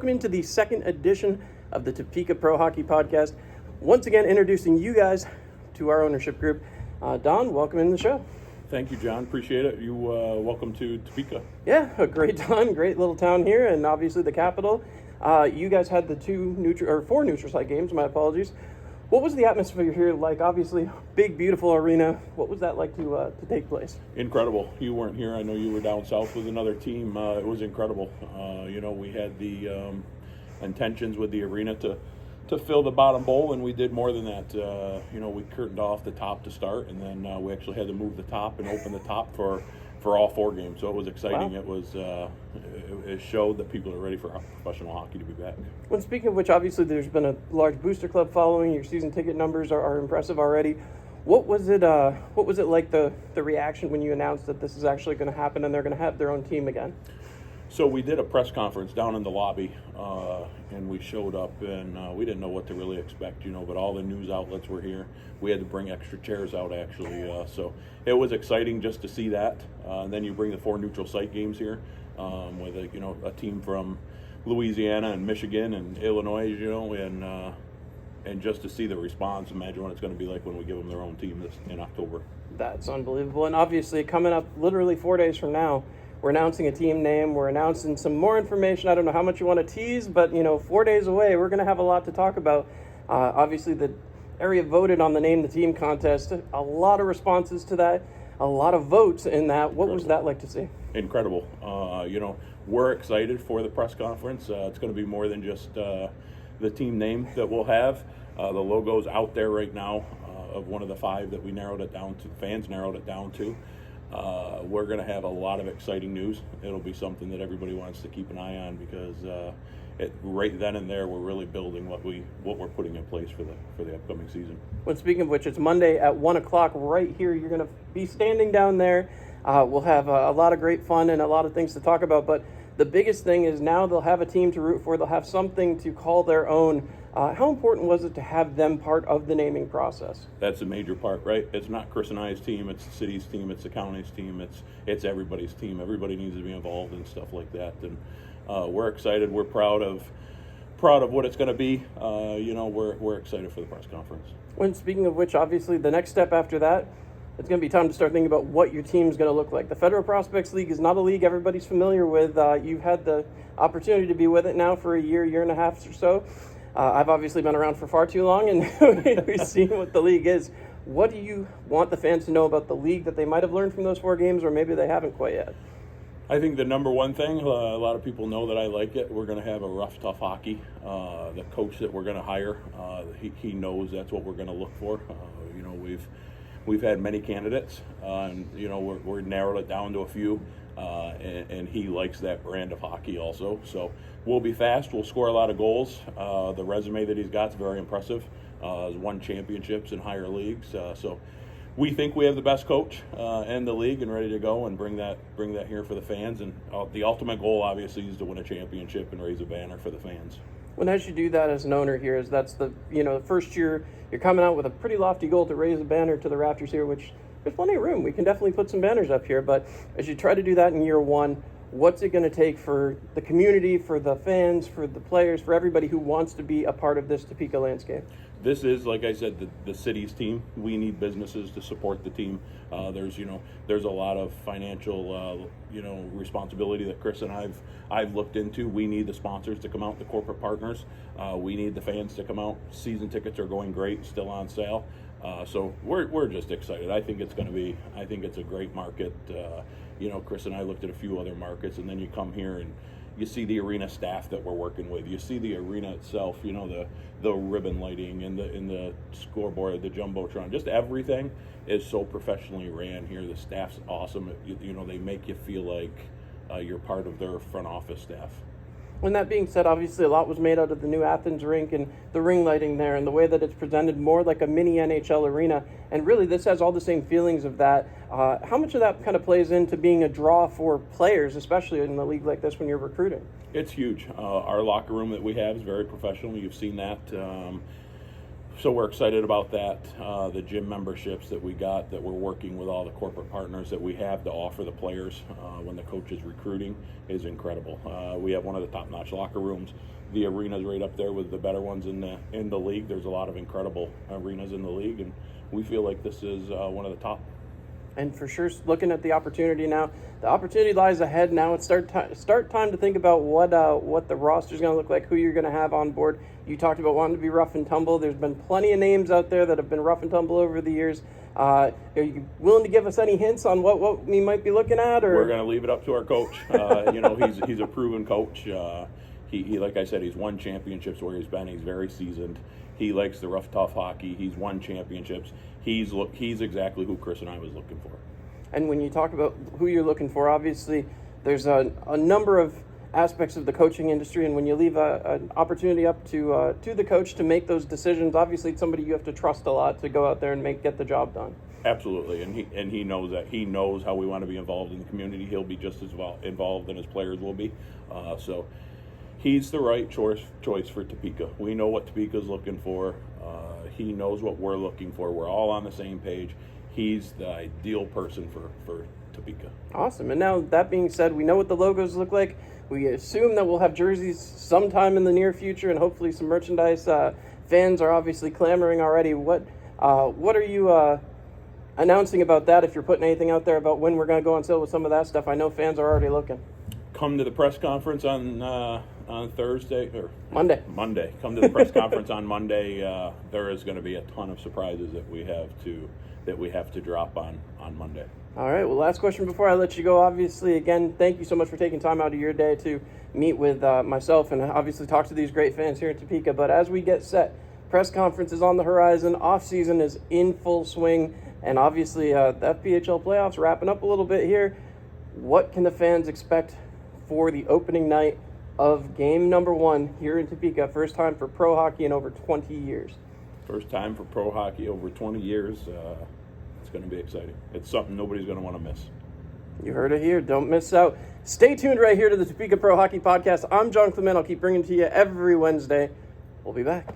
welcome into the second edition of the Topeka Pro Hockey Podcast. Once again, introducing you guys to our ownership group. Don, welcome in the show. Thank you, John. Appreciate it. You welcome to Topeka. Yeah, a great time, great little town here, and obviously the capital. You guys had the four neutral site games. My apologies. What was the atmosphere here like? Obviously, big, beautiful arena. What was that like to take place? Incredible. You weren't here. I know you were down south with another team. It was incredible. We had the intentions with the arena to fill the bottom bowl, and we did more than that. We curtained off the top to start, and then we actually had to move the top and open the top for all four games. So it was exciting. Wow. It showed that people are ready for professional hockey to be back. Well, speaking of which, obviously there's been a large booster club following. Your season ticket numbers are impressive already. What was it like the reaction when you announced that this is actually going to happen and they're going to have their own team again? So we did a press conference down in the lobby, and we showed up, and we didn't know what to really expect, but all the news outlets were here. We had to bring extra chairs out, actually, so it was exciting just to see that. And then you bring the four neutral site games here with a team from Louisiana and Michigan and Illinois, and just to see the response. Imagine what it's going to be like when we give them their own team in October. That's unbelievable, and obviously coming up literally 4 days from now, we're announcing a team name. We're announcing some more information. I don't know how much you want to tease, but 4 days away, we're going to have a lot to talk about. Obviously, the area voted on the Name the Team contest. A lot of responses to that, a lot of votes in that. What was that like to see? Incredible. We're excited for the press conference. It's going to be more than just the team name that we'll have. The logo's out there right now of one of the five that we narrowed it down to. Fans narrowed it down to. We're going to have a lot of exciting news. It'll be something that everybody wants to keep an eye on because right then and there we're really building what we're putting in place for the upcoming season. Well, speaking of which, it's Monday at 1 o'clock right here. You're going to be standing down there. We'll have a lot of great fun and a lot of things to talk about. But the biggest thing is now they'll have a team to root for. They'll have something to call their own. How important was it to have them part of the naming process? That's a major part, right? It's not Chris and I's team, it's the city's team, it's the county's team, it's everybody's team. Everybody needs to be involved in stuff like that. And we're excited. We're proud of what it's going to be. We're excited for the press conference. When speaking of which, obviously the next step after that, it's going to be time to start thinking about what your team's going to look like. The Federal Prospects League is not a league everybody's familiar with. You've had the opportunity to be with it now for a year and a half or so. I've obviously been around for far too long, and we've seen what the league is. What do you want the fans to know about the league that they might have learned from those four games, or maybe they haven't quite yet? I think the number one thing, a lot of people know that I like it. We're going to have a rough, tough hockey. The coach that we're going to hire, he knows that's what we're going to look for. We've had many candidates, and we're narrowed it down to a few, and he likes that brand of hockey also. So we'll be fast. We'll score a lot of goals. The resume that he's got is very impressive. He's won championships in higher leagues. So we think we have the best coach in the league and ready to go and bring that here for the fans. And the ultimate goal, obviously, is to win a championship and raise a banner for the fans. Well, as you do that as an owner here, that's the first year you're coming out with a pretty lofty goal to raise a banner to the rafters here, which there's plenty of room. We can definitely put some banners up here, but as you try to do that in year one, what's it going to take for the community, for the fans, for the players, for everybody who wants to be a part of this Topeka landscape? This is, like I said, the city's team. We need businesses to support the team. There's a lot of financial, responsibility that Chris and I've looked into. We need the sponsors to come out, the corporate partners. We need the fans to come out. Season tickets are going great, still on sale. So we're just excited. I think it's a great market. Chris and I looked at a few other markets, and then you come here and you see the arena staff that we're working with. You see the arena itself, the ribbon lighting and the scoreboard, the jumbotron, just everything is so professionally ran here. The staff's awesome. They make you feel like you're part of their front office staff. When that being said, obviously a lot was made out of the new Athens rink and the ring lighting there and the way that it's presented more like a mini NHL arena. And really this has all the same feelings of that. How much of that kind of plays into being a draw for players, especially in a league like this when you're recruiting? It's huge. Our locker room that we have is very professional. You've seen that. So we're excited about that. The gym memberships that we got, that we're working with all the corporate partners that we have to offer the players when the coach is recruiting, is incredible. We have one of the top-notch locker rooms. The arena's right up there with the better ones in the league. There's a lot of incredible arenas in the league, and we feel like this is one of the top. And for sure, looking at the opportunity now, the opportunity lies ahead now. It's start time to think about what the roster's going to look like, who you're going to have on board. You talked about wanting to be rough and tumble. There's been plenty of names out there that have been rough and tumble over the years. Are you willing to give us any hints on what we might be looking at? Or we're going to leave it up to our coach. He's a proven coach. He, like I said, he's won championships where he's been. He's very seasoned. He likes the rough, tough hockey. He's won championships. He's exactly who Chris and I was looking for. And when you talk about who you're looking for, obviously there's a number of aspects of the coaching industry, and when you leave an opportunity up to the coach to make those decisions, obviously it's somebody you have to trust a lot to go out there and get the job done. Absolutely, and he knows that. He knows how we want to be involved in the community. He'll be just as involved and his players will be. So he's the right choice for Topeka. We know what Topeka's looking for. He knows what we're looking for. We're all on the same page. He's the ideal person for Topeka. Awesome. And now, that being said, we know what the logos look like. We assume that we'll have jerseys sometime in the near future, and hopefully some merchandise. Fans are obviously clamoring already. What are you announcing about that, if you're putting anything out there about when we're going to go on sale with some of that stuff? I know fans are already looking. Come to the press conference on Thursday or Monday. Come to the press conference on Monday. There is going to be a ton of surprises that we have to drop on Monday. All right. Well, last question before I let you go. Obviously, again, thank you so much for taking time out of your day to meet with myself and obviously talk to these great fans here in Topeka. But as we get set, press conference is on the horizon. Off season is in full swing, and obviously the FPHL playoffs wrapping up a little bit here. What can the fans expect for the opening night of game number 1 here in Topeka? First time for pro hockey in over 20 years. First time for pro hockey over 20 years. It's going to be exciting. It's something nobody's going to want to miss. You heard it here. Don't miss out. Stay tuned right here to the Topeka Pro Hockey Podcast. I'm John Clement. I'll keep bringing it to you every Wednesday. We'll be back.